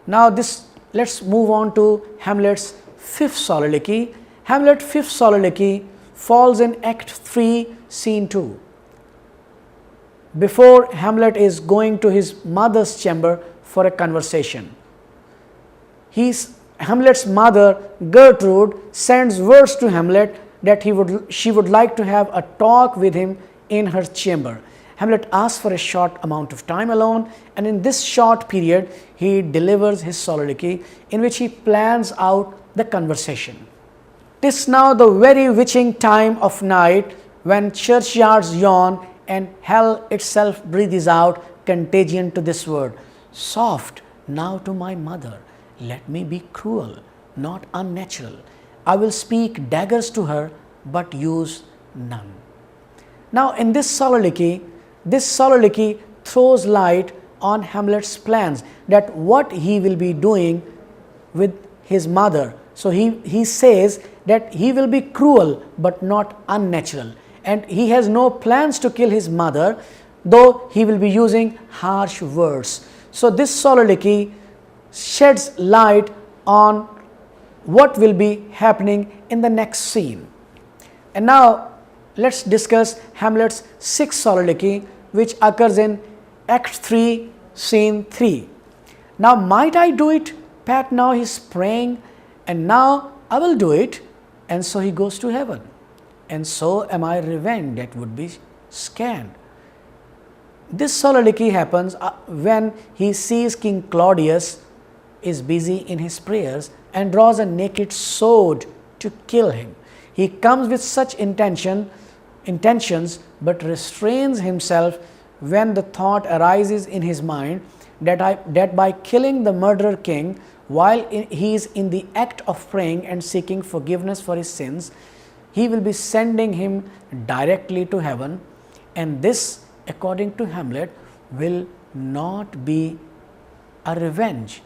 Now let's move on to Hamlet's fifth soliloquy. Hamlet's fifth soliloquy falls in Act 3, Scene 2. Before Hamlet is going to his mother's chamber for a conversation, Hamlet's mother Gertrude sends words to Hamlet that she would like to have a talk with him in her chamber. Hamlet asks for a short amount of time alone, and in this short period he delivers his soliloquy in which he plans out the conversation. "'Tis now the very witching time of night, when churchyards yawn and hell itself breathes out contagion to this word. Soft now to my mother, let me be cruel, not unnatural. I will speak daggers to her, but use none." Now in this soliloquy throws light on Hamlet's plans, that what he will be doing with his mother. So he says that he will be cruel but not unnatural, and he has no plans to kill his mother, though he will be using harsh words. So this soliloquy sheds light on what will be happening in the next scene. And now let's discuss Hamlet's sixth soliloquy, which occurs in Act 3, Scene 3. "Now might I do it, Pat? Now he's praying, and now I will do it, and so he goes to heaven. And so am I revenged that would be scanned." This soliloquy happens when he sees King Claudius is busy in his prayers and draws a naked sword to kill him. He comes with such intentions, but restrains himself when the thought arises in his mind that by killing the murderer king while he is in the act of praying and seeking forgiveness for his sins, he will be sending him directly to heaven, and this, according to Hamlet, will not be a revenge,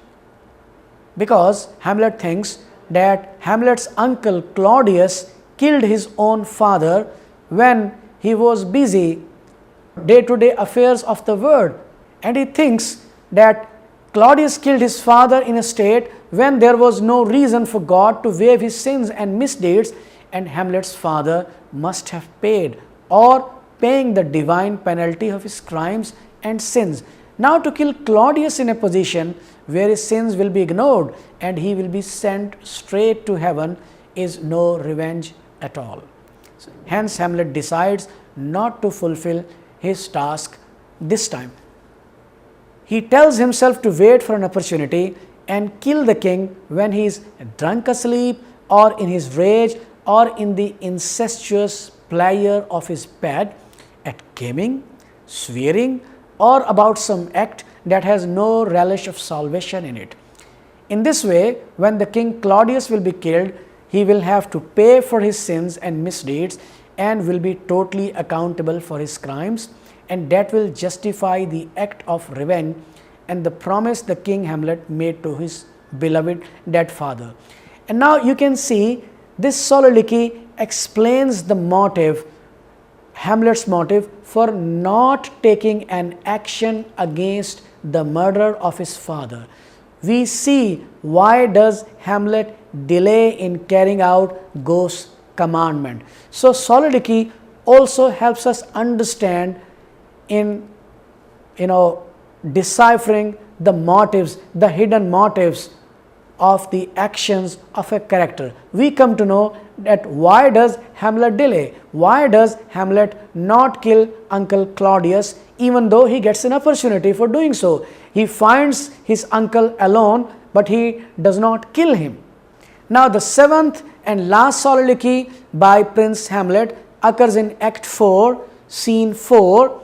because Hamlet thinks that Hamlet's uncle Claudius killed his own father when he was busy day-to-day affairs of the world, and he thinks that Claudius killed his father in a state when there was no reason for God to waive his sins and misdeeds, and Hamlet's father must have paid or paying the divine penalty of his crimes and sins. Now to kill Claudius in a position where his sins will be ignored and he will be sent straight to heaven is no revenge at all. So, hence Hamlet decides not to fulfill his task this time. He tells himself to wait for an opportunity and kill the king when he is drunk asleep, or in his rage, or in the incestuous pleasure of his bed, at gaming, swearing, or about some act that has no relish of salvation in it. In this way, when the king Claudius will be killed, he will have to pay for his sins and misdeeds and will be totally accountable for his crimes, and that will justify the act of revenge and the promise the king Hamlet made to his beloved dead father. And now you can see this soliloquy explains the motive, Hamlet's motive for not taking an action against the murderer of his father. We see why does Hamlet delay in carrying out Ghost's commandment. So soliloquy also helps us understand in deciphering the motives, the hidden motives of the actions of a character. We come to know that why does Hamlet delay? Why does Hamlet not kill Uncle Claudius even though he gets an opportunity for doing so? He finds his uncle alone, but he does not kill him. Now the seventh and last soliloquy by Prince Hamlet occurs in Act 4, Scene 4,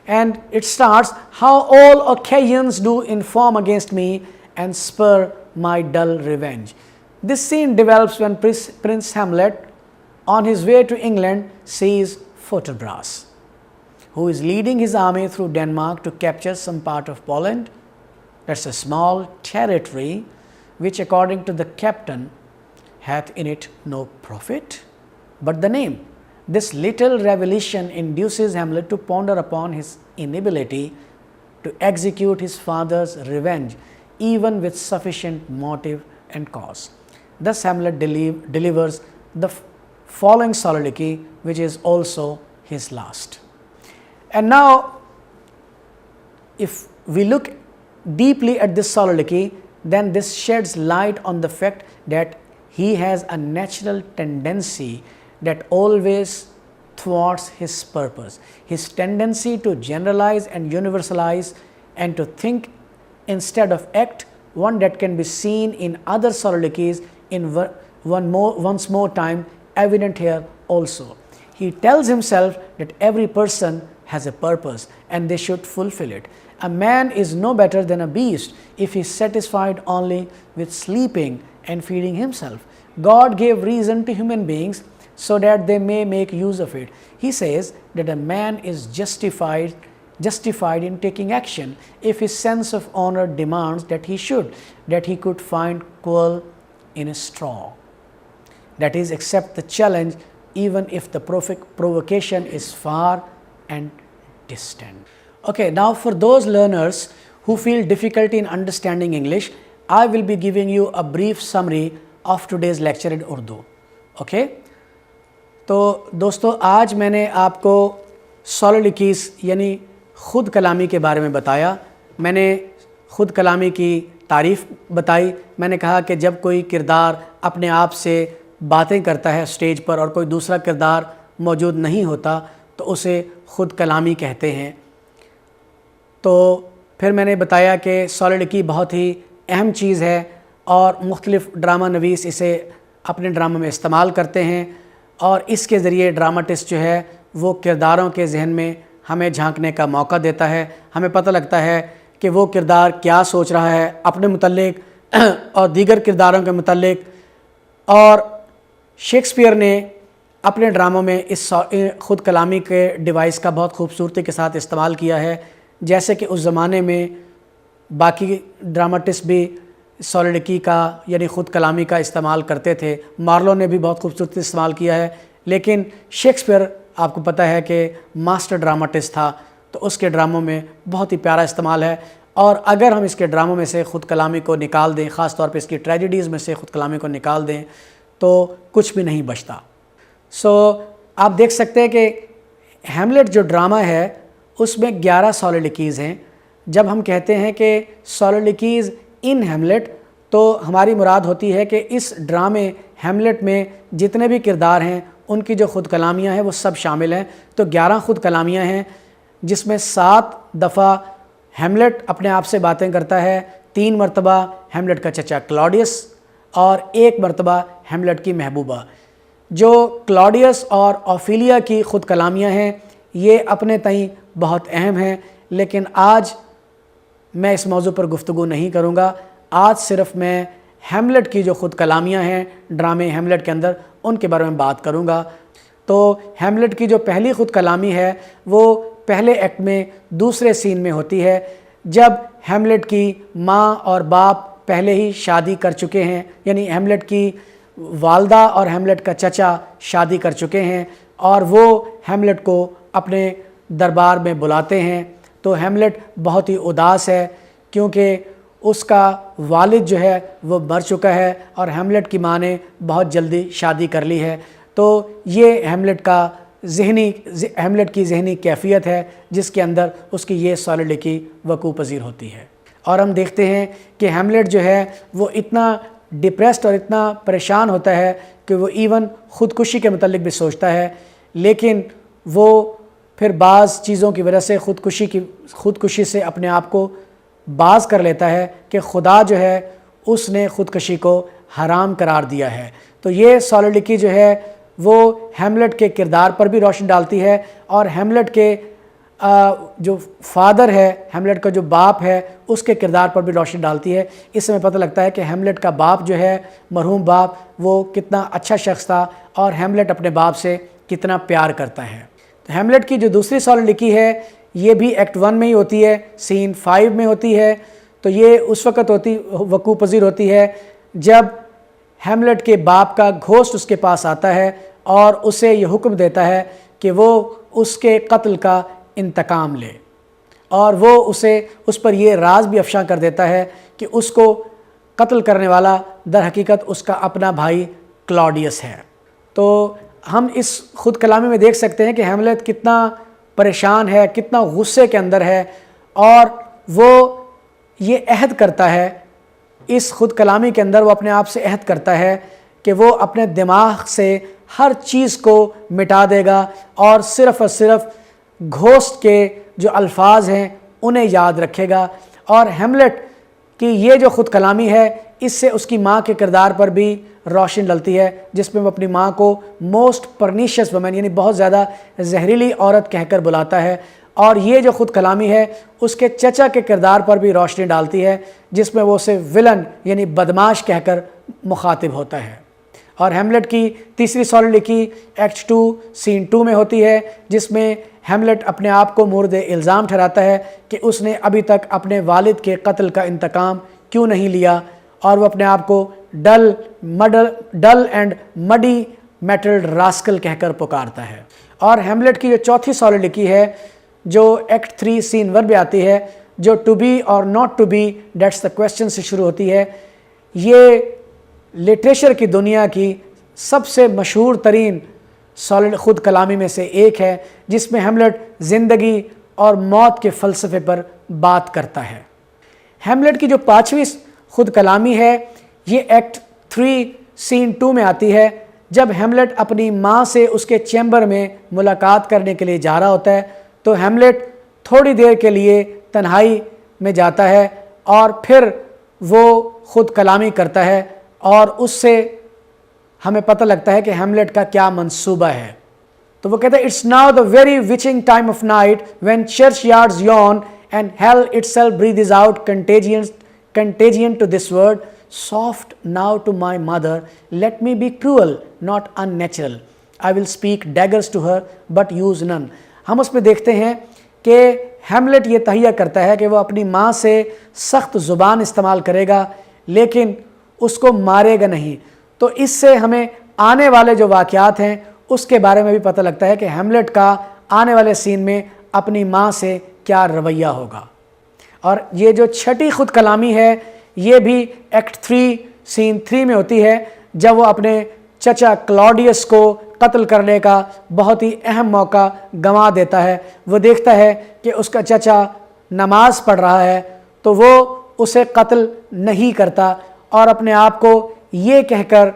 and it starts, "How all occasions do inform against me and spur my dull revenge." This scene develops when Prince Hamlet, on his way to England, sees Fortinbras, who is leading his army through Denmark to capture some part of Poland. That's a small territory which, according to the captain, hath in it no profit but the name. This little revelation induces Hamlet to ponder upon his inability to execute his father's revenge, even with sufficient motive and cause. Thus Hamlet delivers the following soliloquy, which is also his last. And now, if we look deeply at this soliloquy, then this sheds light on the fact that he has a natural tendency that always thwarts his purpose. His tendency to generalize and universalize and to think instead of act, one that can be seen in other soliloquies in once more time evident here also. He tells himself that every person has a purpose and they should fulfill it. A man is no better than a beast if he is satisfied only with sleeping and feeding himself. God gave reason to human beings so that they may make use of it. He says that a man is justified in taking action if his sense of honor demands that he should, that he could find coal in a straw. That is, accept the challenge even if the provocation is far and distant. Okay, now for those learners who feel difficulty in understanding English, I will be giving you a brief summary of today's lecture in Urdu. Okay? تو دوستو آج میں نے آپ کو سولیلوکیز یعنی خود کلامی کے بارے میں بتایا. میں نے خود کلامی کی تعریف بتائی. میں نے کہا کہ جب کوئی کردار اپنے آپ سے باتیں کرتا ہے اسٹیج پر اور کوئی دوسرا کردار موجود نہیں ہوتا تو اسے خود کلامی کہتے ہیں. تو پھر میں نے بتایا کہ سولیلوکی بہت ہی اہم چیز ہے اور مختلف ڈرامہ نویس اسے اپنے ڈرامہ میں استعمال کرتے ہیں اور اس کے ذریعے ڈراماٹسٹ جو ہے وہ کرداروں کے ذہن میں ہمیں جھانکنے کا موقع دیتا ہے. ہمیں پتہ لگتا ہے کہ وہ کردار کیا سوچ رہا ہے اپنے متعلق اور دیگر کرداروں کے متعلق. اور شیکسپیئر نے اپنے ڈراموں میں اس خود کلامی کے ڈیوائس کا بہت خوبصورتی کے ساتھ استعمال کیا ہے، جیسے کہ اس زمانے میں باقی ڈراماٹسٹ بھی سولیلوکی کا یعنی خود کلامی کا استعمال کرتے تھے. مارلو نے بھی بہت خوبصورتی استعمال کیا ہے، لیکن شیکسپیئر آپ کو پتہ ہے کہ ماسٹر ڈراماٹسٹ تھا تو اس کے ڈراموں میں بہت ہی پیارا استعمال ہے. اور اگر ہم اس کے ڈراموں میں سے خود کلامی کو نکال دیں، خاص طور پہ اس کی ٹریجڈیز میں سے خود کلامی کو نکال دیں تو کچھ بھی نہیں بچتا. آپ دیکھ سکتے ہیں کہ ہیملیٹ جو ڈرامہ ہے اس میں 11 سولیلوکیز ہیں. جب ہم کہتے ہیں کہ سولیلوکیز ان ہیملیٹ تو ہماری مراد ہوتی ہے کہ اس ڈرامے ہیملیٹ میں جتنے بھی کردار ہیں ان کی جو خود کلامیاں ہیں وہ سب شامل ہیں. تو 11 خود کلامیاں ہیں جس میں 7 دفعہ ہیملیٹ اپنے آپ سے باتیں کرتا ہے، 3 مرتبہ ہیملیٹ کا چچا کلاڈیس اور 1 مرتبہ ہیملیٹ کی محبوبہ. جو کلاڈیس اور اوفیلیا کی خود کلامیاں ہیں یہ اپنے تئیں بہت اہم ہیں، لیکن آج میں اس موضوع پر گفتگو نہیں کروں گا. آج صرف میں ہیملیٹ کی جو خود کلامیاں ہیں ڈرامے ہیملیٹ کے اندر ان کے بارے میں بات کروں گا. تو ہیملیٹ کی جو پہلی خود کلامی ہے وہ پہلے ایکٹ میں دوسرے سین میں ہوتی ہے، جب ہیملیٹ کی ماں اور باپ پہلے ہی شادی کر چکے ہیں، یعنی ہیملیٹ کی والدہ اور ہیملیٹ کا چچا شادی کر چکے ہیں اور وہ ہیملیٹ کو اپنے دربار میں بلاتے ہیں. تو ہیملیٹ بہت ہی اداس ہے کیونکہ اس کا والد جو ہے وہ مر چکا ہے اور ہیملیٹ کی ماں نے بہت جلدی شادی کر لی ہے. تو یہ ہیملیٹ کی ذہنی کیفیت ہے جس کے اندر اس کی یہ سولیلوکی وقوع پذیر ہوتی ہے. اور ہم دیکھتے ہیں کہ ہیملیٹ جو ہے وہ اتنا ڈپریسڈ اور اتنا پریشان ہوتا ہے کہ وہ ایون خودکشی کے متعلق بھی سوچتا ہے، لیکن وہ پھر بعض چیزوں کی وجہ سے خودکشی سے اپنے آپ کو باز کر لیتا ہے کہ خدا جو ہے اس نے خودکشی کو حرام قرار دیا ہے. تو یہ سولیلوکی جو ہے وہ ہیملیٹ کے کردار پر بھی روشنی ڈالتی ہے اور ہیملیٹ کے جو فادر ہے، ہیملیٹ کا جو باپ ہے اس کے کردار پر بھی روشنی ڈالتی ہے. اس سے ہمیں پتہ لگتا ہے کہ ہیملیٹ کا باپ جو ہے مرحوم باپ وہ کتنا اچھا شخص تھا اور ہیملیٹ اپنے باپ سے کتنا پیار کرتا ہے. تو ہیملیٹ کی جو دوسری سولیلوکی ہے یہ بھی ایکٹ 1 میں ہی ہوتی ہے، سین 5 میں ہوتی ہے. تو یہ اس وقت وقوع پذیر ہوتی ہے جب ہیملیٹ کے باپ کا گھوسٹ اس کے پاس آتا ہے اور اسے یہ حکم دیتا ہے کہ وہ اس کے قتل کا انتقام لے، اور وہ اس پر یہ راز بھی افشاں کر دیتا ہے کہ اس کو قتل کرنے والا در حقیقت اس کا اپنا بھائی کلاڈیس ہے۔ تو ہم اس خود کلامی میں دیکھ سکتے ہیں کہ ہیملیٹ کتنا پریشان ہے، کتنا غصے کے اندر ہے، اور وہ یہ عہد کرتا ہے، اس خود کلامی کے اندر وہ اپنے آپ سے عہد کرتا ہے کہ وہ اپنے دماغ سے ہر چیز کو مٹا دے گا اور صرف گھوسٹ کے جو الفاظ ہیں انہیں یاد رکھے گا۔ اور ہیملیٹ کی یہ جو خود کلامی ہے اس سے اس کی ماں کے کردار پر بھی روشنی ڈلتی ہے، جس میں وہ اپنی ماں کو موسٹ پرنیشیس وومن یعنی بہت زیادہ زہریلی عورت کہہ کر بلاتا ہے، اور یہ جو خود کلامی ہے اس کے چچا کے کردار پر بھی روشنی ڈالتی ہے، جس میں وہ اسے ولن یعنی بدماش کہہ کر مخاطب ہوتا ہے۔ اور ہیملیٹ کی تیسری سولیلوکی ایکٹ 2 سین 2 میں ہوتی ہے، جس میں ہیملیٹ اپنے آپ کو مورد الزام ٹھہراتا ہے کہ اس نے ابھی تک اپنے والد کے قتل کا انتقام کیوں نہیں لیا، اور وہ اپنے آپ کو ڈل اینڈ مڈی میٹلڈ راسکل کہہ کر پکارتا ہے۔ اور ہیملیٹ کی جو چوتھی سولیلوکی ہے جو ایکٹ 3 سین 1 میں آتی ہے، جو to be or not to be that's the question سے شروع ہوتی ہے، یہ لٹریچر کی دنیا کی سب سے مشہور ترین خود کلامی میں سے ایک ہے، جس میں ہیملیٹ زندگی اور موت کے فلسفے پر بات کرتا ہے۔ ہیملیٹ کی جو پانچویں خود کلامی ہے یہ ایکٹ 3 سین 2 میں آتی ہے، جب ہیملیٹ اپنی ماں سے اس کے چیمبر میں ملاقات کرنے کے لیے جا رہا ہوتا ہے، تو ہیملیٹ تھوڑی دیر کے لیے تنہائی میں جاتا ہے اور پھر وہ خود کلامی کرتا ہے، اور اس سے ہمیں پتہ لگتا ہے کہ ہیملیٹ کا کیا منصوبہ ہے۔ تو وہ کہتا ہے "It's now the very witching time of night when churchyards yawn and hell itself breathes out contagion to this word, soft now to my mother, let me be cruel, not unnatural. I will speak daggers to her but use none." ہم اس میں دیکھتے ہیں کہ Hamlet یہ تہیہ کرتا ہے کہ وہ اپنی ماں سے سخت زبان استعمال کرے گا لیکن اس کو مارے گا نہیں۔ تو اس سے ہمیں آنے والے جو واقعات ہیں اس کے بارے میں بھی پتہ لگتا ہے کہ ہیملیٹ کا آنے والے سین میں اپنی ماں سے کیا رویہ ہوگا۔ اور یہ جو چھٹی خود کلامی ہے یہ بھی ایکٹ 3 سین 3 میں ہوتی ہے، جب وہ اپنے چچا کلاڈیس کو قتل کرنے کا بہت ہی اہم موقع گنوا دیتا ہے۔ وہ دیکھتا ہے کہ اس کا چچا نماز پڑھ رہا ہے تو وہ اسے قتل نہیں کرتا، اور اپنے آپ کو یہ کہہ کر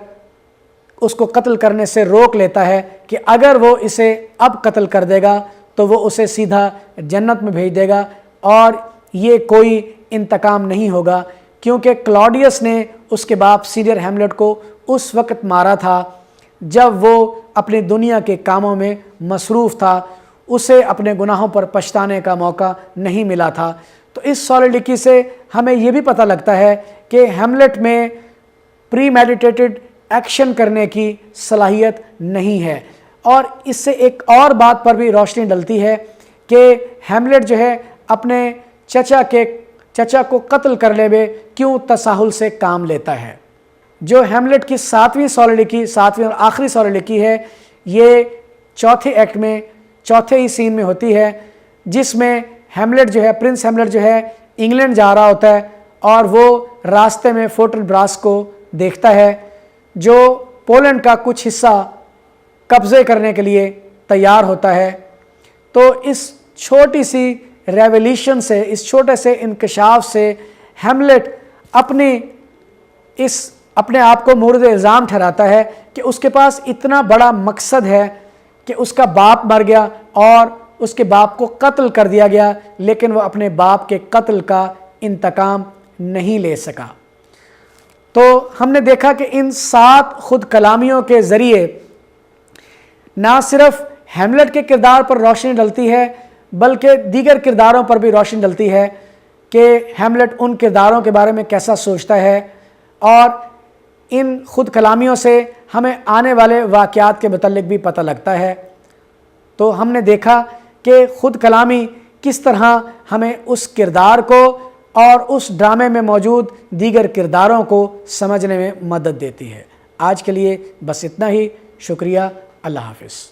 اس کو قتل کرنے سے روک لیتا ہے کہ اگر وہ اسے اب قتل کر دے گا تو وہ اسے سیدھا جنت میں بھیج دے گا، اور یہ کوئی انتقام نہیں ہوگا، کیونکہ کلاڈیس نے اس کے باپ سینئر ہیملیٹ کو اس وقت مارا تھا جب وہ اپنی دنیا کے کاموں میں مصروف تھا، اسے اپنے گناہوں پر پچھتانے کا موقع نہیں ملا تھا۔ تو اس سولیلوکی سے ہمیں یہ بھی پتہ لگتا ہے کہ ہیملیٹ میں پری میڈیٹیٹڈ ایکشن کرنے کی صلاحیت نہیں ہے، اور اس سے ایک اور بات پر بھی روشنی ڈلتی ہے کہ ہیملیٹ جو ہے اپنے چچا کو قتل کرنے میں کیوں تساہل سے کام لیتا ہے۔ جو ہیملیٹ کی ساتویں اور آخری سولیلوکی ہے یہ چوتھے ایکٹ میں چوتھے ہی سین میں ہوتی ہے، جس میں ہیملیٹ جو ہے پرنس ہیملیٹ جو ہے انگلینڈ جا رہا ہوتا ہے، اور وہ راستے میں فورٹ براس کو دیکھتا ہے جو پولینڈ کا کچھ حصہ قبضے کرنے کے لیے تیار ہوتا ہے۔ تو اس چھوٹی سی ریولیوشن سے، اس چھوٹے سے انکشاف سے ہیملیٹ اپنے آپ کو مورد الزام ٹھہراتا ہے کہ اس کے پاس اتنا بڑا مقصد ہے کہ اس کا باپ مر گیا اور اس کے باپ کو قتل کر دیا گیا، لیکن وہ اپنے باپ کے قتل کا انتقام نہیں لے سکا۔ تو ہم نے دیکھا کہ ان 7 خود کلامیوں کے ذریعے نہ صرف ہیملیٹ کے کردار پر روشنی ڈلتی ہے بلکہ دیگر کرداروں پر بھی روشنی ڈلتی ہے کہ ہیملیٹ ان کرداروں کے بارے میں کیسا سوچتا ہے، اور ان خود کلامیوں سے ہمیں آنے والے واقعات کے متعلق بھی پتہ لگتا ہے۔ تو ہم نے دیکھا کہ خود کلامی کس طرح ہمیں اس کردار کو اور اس ڈرامے میں موجود دیگر کرداروں کو سمجھنے میں مدد دیتی ہے۔ آج کے لیے بس اتنا ہی، شکریہ، اللہ حافظ۔